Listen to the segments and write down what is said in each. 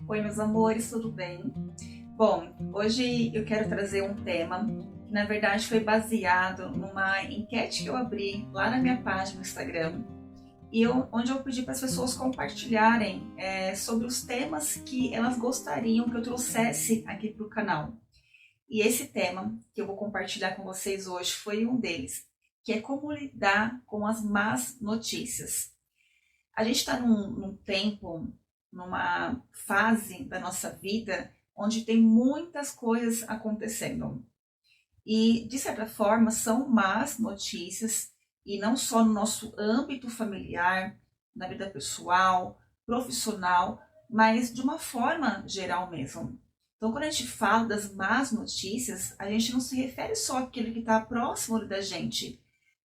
Oi, meus amores, tudo bem? Bom, hoje eu quero trazer um tema que, na verdade, foi baseado numa enquete que eu abri lá na minha página no Instagram onde eu pedi para as pessoas compartilharem sobre os temas que elas gostariam que eu trouxesse aqui para o canal. E esse tema que eu vou compartilhar com vocês hoje foi um deles, que é como lidar com as más notícias. A gente está num tempo, numa fase da nossa vida onde tem muitas coisas acontecendo. E, de certa forma, são más notícias, e não só no nosso âmbito familiar, na vida pessoal, profissional, mas de uma forma geral mesmo. Então, quando a gente fala das más notícias, a gente não se refere só àquele que está próximo da gente,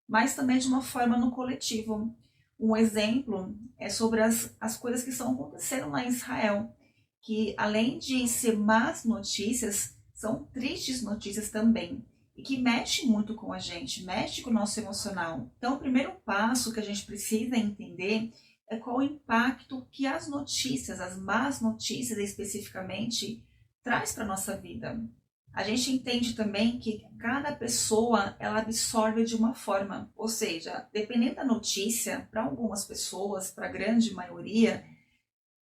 mas também de uma forma no coletivo. Um exemplo é sobre as coisas que estão acontecendo lá em Israel, que além de ser más notícias, são tristes notícias também, e que mexe muito com a gente, mexe com o nosso emocional. Então, o primeiro passo que a gente precisa entender é qual o impacto que as notícias, as más notícias especificamente, traz para a nossa vida. A gente entende também que cada pessoa ela absorve de uma forma, ou seja, dependendo da notícia, para algumas pessoas, para a grande maioria,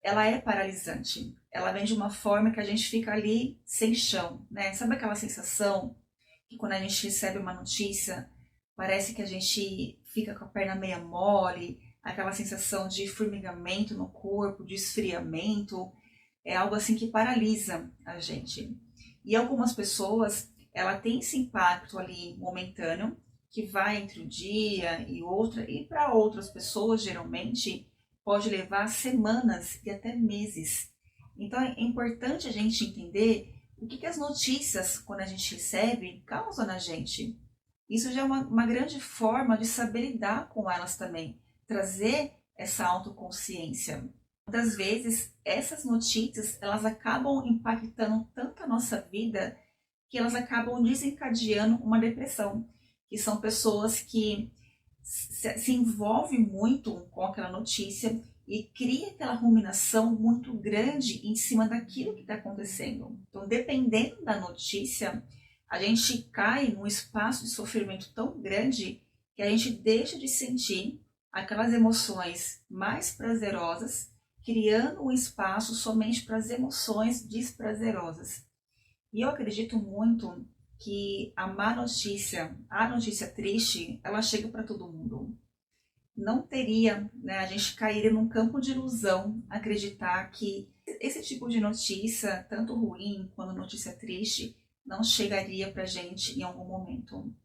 ela é paralisante. Ela vem de uma forma que a gente fica ali sem chão, né? Sabe aquela sensação que quando a gente recebe uma notícia, parece que a gente fica com a perna meia mole, aquela sensação de formigamento no corpo, de esfriamento, é algo assim que paralisa a gente. E algumas pessoas, ela tem esse impacto ali momentâneo, que vai entre um dia e outra, e para outras pessoas, geralmente, pode levar semanas e até meses. Então é importante a gente entender o que as notícias, quando a gente recebe, causam na gente. Isso já é uma grande forma de saber lidar com elas também, trazer essa autoconsciência. Muitas vezes, essas notícias, elas acabam impactando tanto a nossa vida que elas acabam desencadeando uma depressão, que são pessoas que se envolvem muito com aquela notícia e cria aquela ruminação muito grande em cima daquilo que está acontecendo. Então, dependendo da notícia, a gente cai num espaço de sofrimento tão grande que a gente deixa de sentir aquelas emoções mais prazerosas, criando um espaço somente para as emoções desprazerosas. E eu acredito muito que a notícia triste, ela chega para todo mundo. Não teria, né, a gente cairia num campo de ilusão acreditar que esse tipo de notícia, tanto ruim quanto notícia triste, não chegaria para a gente em algum momento.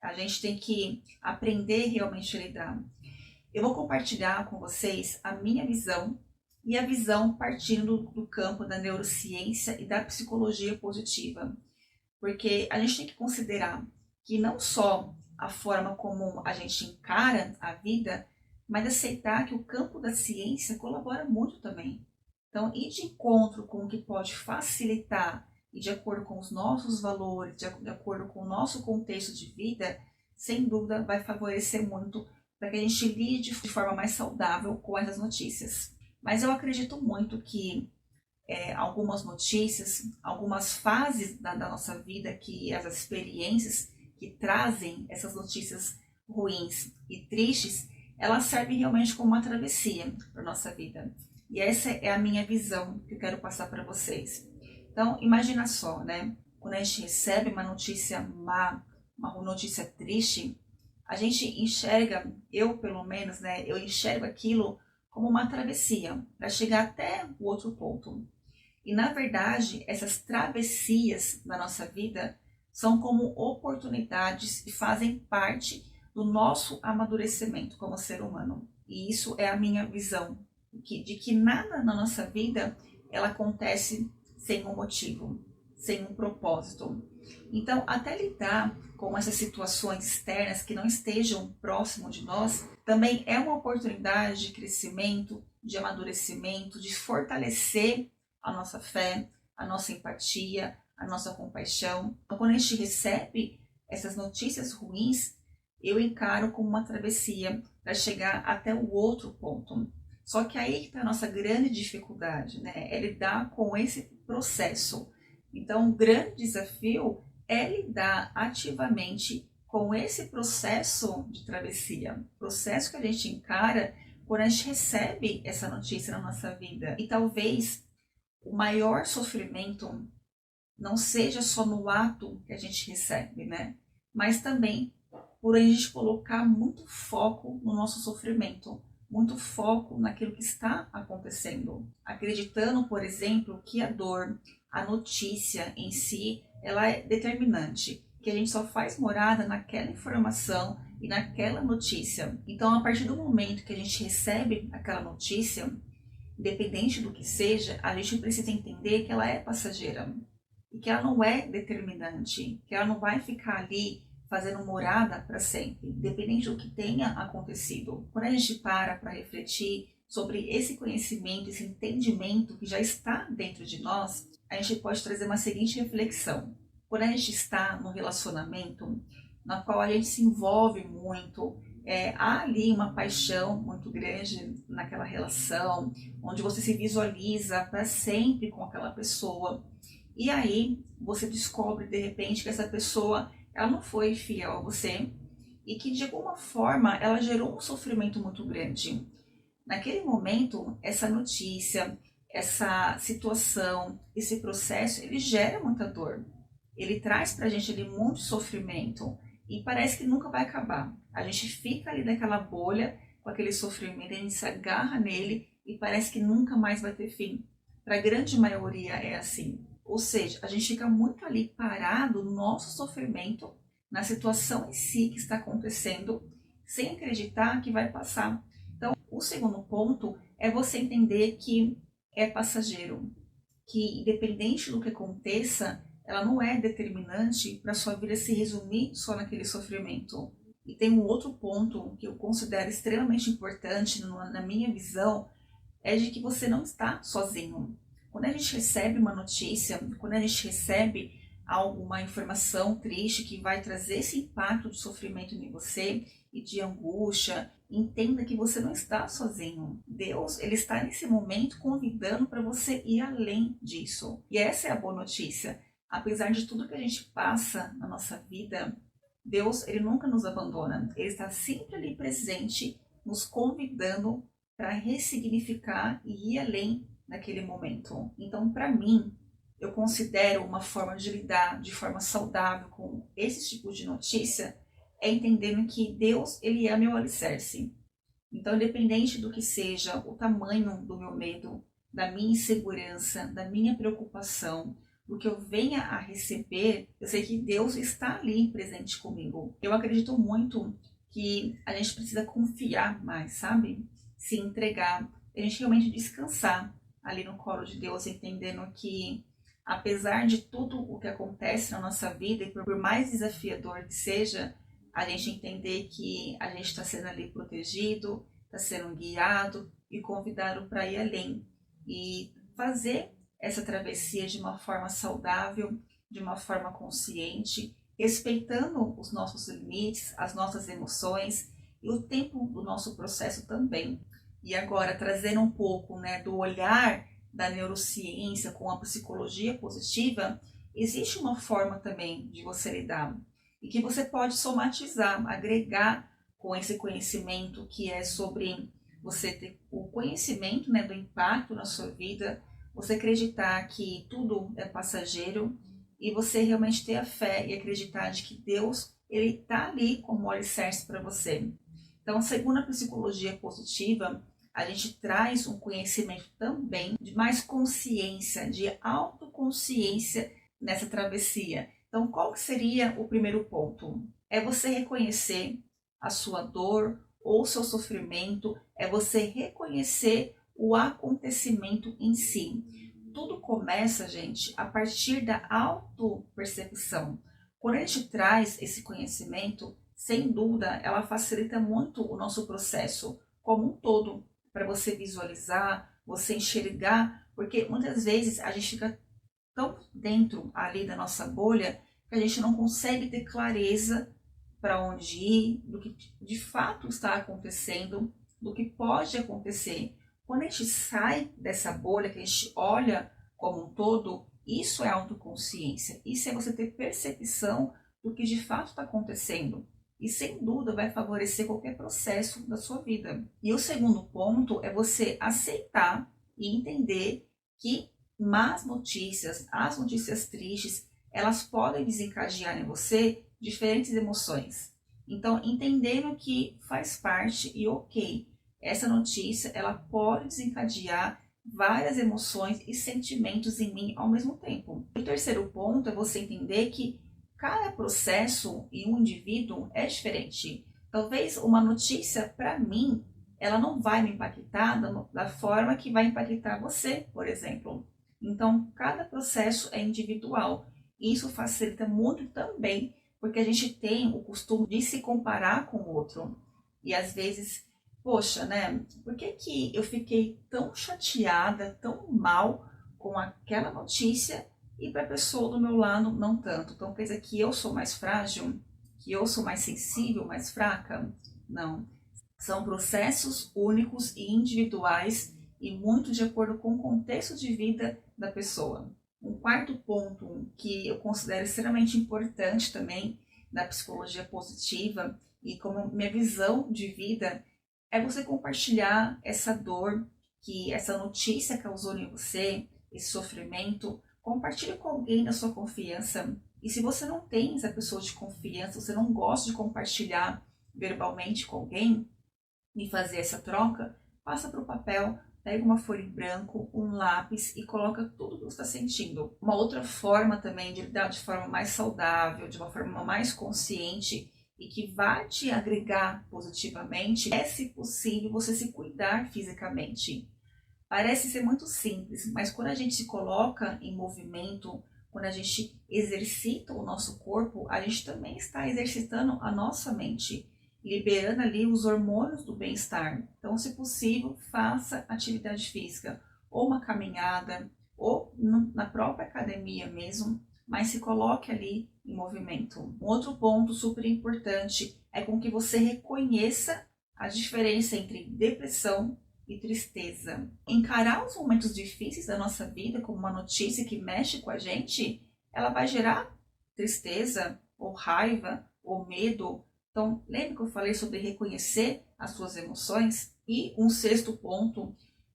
A gente tem que aprender realmente a lidar. Eu vou compartilhar com vocês a minha visão e a visão partindo do campo da neurociência e da psicologia positiva. Porque a gente tem que considerar que não só a forma como a gente encara a vida, mas aceitar que o campo da ciência colabora muito também. Então, ir de encontro com o que pode facilitar e de acordo com os nossos valores, de acordo com o nosso contexto de vida, sem dúvida vai favorecer muito para que a gente lide de forma mais saudável com essas notícias. Mas eu acredito muito que algumas notícias, algumas fases da nossa vida, que as experiências que trazem essas notícias ruins e tristes, elas servem realmente como uma travessia para a nossa vida. E essa é a minha visão que eu quero passar para vocês. Então, imagina só, né? Quando a gente recebe uma notícia má, uma notícia triste, a gente enxerga, eu pelo menos, né? Eu enxergo aquilo como uma travessia para chegar até o outro ponto. E na verdade, essas travessias na nossa vida são como oportunidades e fazem parte do nosso amadurecimento como ser humano. E isso é a minha visão, de que nada na nossa vida ela acontece sem um motivo, sem um propósito. Então, até lidar com essas situações externas que não estejam próximo de nós, também é uma oportunidade de crescimento, de amadurecimento, de fortalecer a nossa fé, a nossa empatia, a nossa compaixão. Então, quando a gente recebe essas notícias ruins, eu encaro como uma travessia para chegar até o outro ponto. Só que aí que está a nossa grande dificuldade, né? É lidar com esse processo. Então, o grande desafio é lidar ativamente com esse processo de travessia, processo que a gente encara quando a gente recebe essa notícia na nossa vida. E talvez o maior sofrimento não seja só no ato que a gente recebe, né? Mas também por a gente colocar muito foco no nosso sofrimento, muito foco naquilo que está acontecendo, acreditando, por exemplo, que a dor, a notícia em si, ela é determinante, que a gente só faz morada naquela informação e naquela notícia. Então, a partir do momento que a gente recebe aquela notícia, independente do que seja, a gente precisa entender que ela é passageira e que ela não é determinante, que ela não vai ficar ali fazendo morada para sempre, independente do que tenha acontecido. Quando a gente para refletir sobre esse conhecimento, esse entendimento que já está dentro de nós, a gente pode trazer uma seguinte reflexão. Quando a gente está num relacionamento na qual a gente se envolve muito, há ali uma paixão muito grande naquela relação, onde você se visualiza para sempre com aquela pessoa. E aí você descobre de repente que essa pessoa ela não foi fiel a você e que de alguma forma ela gerou um sofrimento muito grande. Naquele momento, essa notícia, essa situação, esse processo, ele gera muita dor. Ele traz pra gente ali muito sofrimento e parece que nunca vai acabar. A gente fica ali naquela bolha com aquele sofrimento, a gente se agarra nele e parece que nunca mais vai ter fim. Para a grande maioria é assim. Ou seja, a gente fica muito ali parado no nosso sofrimento, na situação em si que está acontecendo, sem acreditar que vai passar. Então, o segundo ponto é você entender que é passageiro, que independente do que aconteça, ela não é determinante para sua vida se resumir só naquele sofrimento. E tem um outro ponto que eu considero extremamente importante na minha visão, é de que você não está sozinho. Quando a gente recebe uma notícia, quando a gente recebe alguma informação triste que vai trazer esse impacto de sofrimento em você e de angústia, entenda que você não está sozinho. Deus, ele está nesse momento convidando para você ir além disso. E essa é a boa notícia. Apesar de tudo que a gente passa na nossa vida, Deus, ele nunca nos abandona. Ele está sempre ali presente, nos convidando para ressignificar e ir além naquele momento. Então, para mim, eu considero uma forma de lidar de forma saudável com esse tipo de notícia é entendendo que Deus, ele é meu alicerce. Então, independente do que seja o tamanho do meu medo, da minha insegurança, da minha preocupação, do que eu venha a receber, eu sei que Deus está ali presente comigo. Eu acredito muito que a gente precisa confiar mais, sabe? Se entregar, a gente realmente descansar ali no colo de Deus, entendendo que apesar de tudo o que acontece na nossa vida, e por mais desafiador que seja, a gente entender que a gente está sendo ali protegido, está sendo guiado e convidado para ir além e fazer essa travessia de uma forma saudável, de uma forma consciente, respeitando os nossos limites, as nossas emoções e o tempo do nosso processo também. E agora, trazendo um pouco, né, do olhar da neurociência com a psicologia positiva, existe uma forma também de você lidar e que você pode somatizar, agregar com esse conhecimento que é sobre você ter o conhecimento, né, do impacto na sua vida, você acreditar que tudo é passageiro e você realmente ter a fé e acreditar de que Deus, ele está ali como alicerce para você. Então, segundo a psicologia positiva, a gente traz um conhecimento também de mais consciência, de autoconsciência nessa travessia. Então, qual seria o primeiro ponto? É você reconhecer a sua dor ou seu sofrimento, é você reconhecer o acontecimento em si. Tudo começa, gente, a partir da autopercepção. Quando a gente traz esse conhecimento, sem dúvida, ela facilita muito o nosso processo como um todo, para você visualizar, você enxergar, porque muitas vezes a gente fica tão dentro ali da nossa bolha que a gente não consegue ter clareza para onde ir, do que de fato está acontecendo, do que pode acontecer. Quando a gente sai dessa bolha, que a gente olha como um todo, isso é autoconsciência. Isso é você ter percepção do que de fato está acontecendo. E sem dúvida vai favorecer qualquer processo da sua vida. E o segundo ponto é você aceitar e entender que más notícias, as notícias tristes, elas podem desencadear em você diferentes emoções. Então, entendendo que faz parte e ok, essa notícia ela pode desencadear várias emoções e sentimentos em mim ao mesmo tempo. E o terceiro ponto é você entender que cada processo e um indivíduo é diferente. Talvez uma notícia, para mim, ela não vai me impactar da forma que vai impactar você, por exemplo. Então, cada processo é individual. Isso facilita muito também, porque a gente tem o costume de se comparar com o outro. E às vezes, poxa, né? Por que que eu fiquei tão chateada, tão mal com aquela notícia e para a pessoa do meu lado não tanto? Então quer dizer que eu sou mais frágil? Que eu sou mais sensível, mais fraca? Não. São processos únicos e individuais e muito de acordo com o contexto de vida da pessoa. Um quarto ponto que eu considero extremamente importante também da psicologia positiva e como minha visão de vida é você compartilhar essa dor que essa notícia causou em você, esse sofrimento. Compartilhe com alguém da sua confiança. E se você não tem essa pessoa de confiança, você não gosta de compartilhar verbalmente com alguém e fazer essa troca, passa para o papel, pega uma folha em branco, um lápis e coloca tudo o que você está sentindo. Uma outra forma também de lidar de forma mais saudável, de uma forma mais consciente e que vai te agregar positivamente é, se possível, você se cuidar fisicamente. Parece ser muito simples, mas quando a gente se coloca em movimento, quando a gente exercita o nosso corpo, a gente também está exercitando a nossa mente, liberando ali os hormônios do bem-estar. Então, se possível, faça atividade física, ou uma caminhada, ou na própria academia mesmo, mas se coloque ali em movimento. Um outro ponto super importante é com que você reconheça a diferença entre depressão e tristeza. Encarar os momentos difíceis da nossa vida como uma notícia que mexe com a gente, ela vai gerar tristeza, ou raiva, ou medo. Então, lembra que eu falei sobre reconhecer as suas emoções? E um sexto ponto,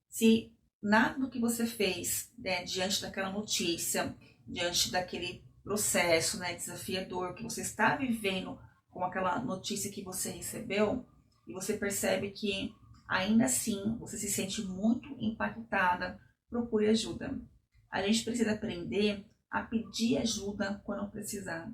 se nada do que você fez, né, diante daquela notícia, diante daquele processo, né, desafiador que você está vivendo com aquela notícia que você recebeu, e você percebe que ainda assim você se sente muito impactada, procure ajuda. A gente precisa aprender a pedir ajuda quando precisar.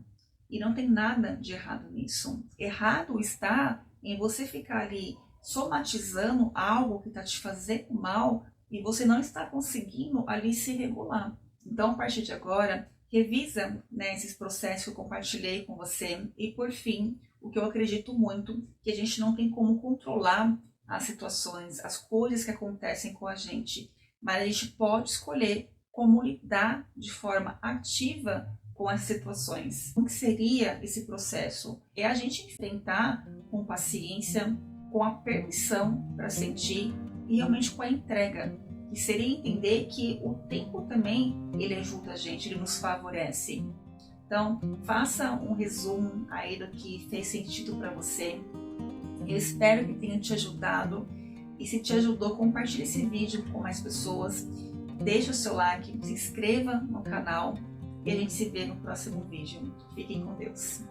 E não tem nada de errado nisso. Errado está em você ficar ali somatizando algo que está te fazendo mal e você não está conseguindo ali se regular. Então, a partir de agora, revisa, né, esses processos que eu compartilhei com você. E, por fim, o que eu acredito muito, que a gente não tem como controlar as situações, as coisas que acontecem com a gente, mas a gente pode escolher como lidar de forma ativa com as situações. O que seria esse processo? É a gente enfrentar com paciência, com a permissão para sentir e realmente com a entrega. Que seria entender que o tempo também ele ajuda a gente, ele nos favorece. Então, faça um resumo aí do que fez sentido para você. Eu espero que tenha te ajudado. E se te ajudou, compartilhe esse vídeo com mais pessoas. Deixe o seu like, se inscreva no canal e a gente se vê no próximo vídeo. Fiquem com Deus.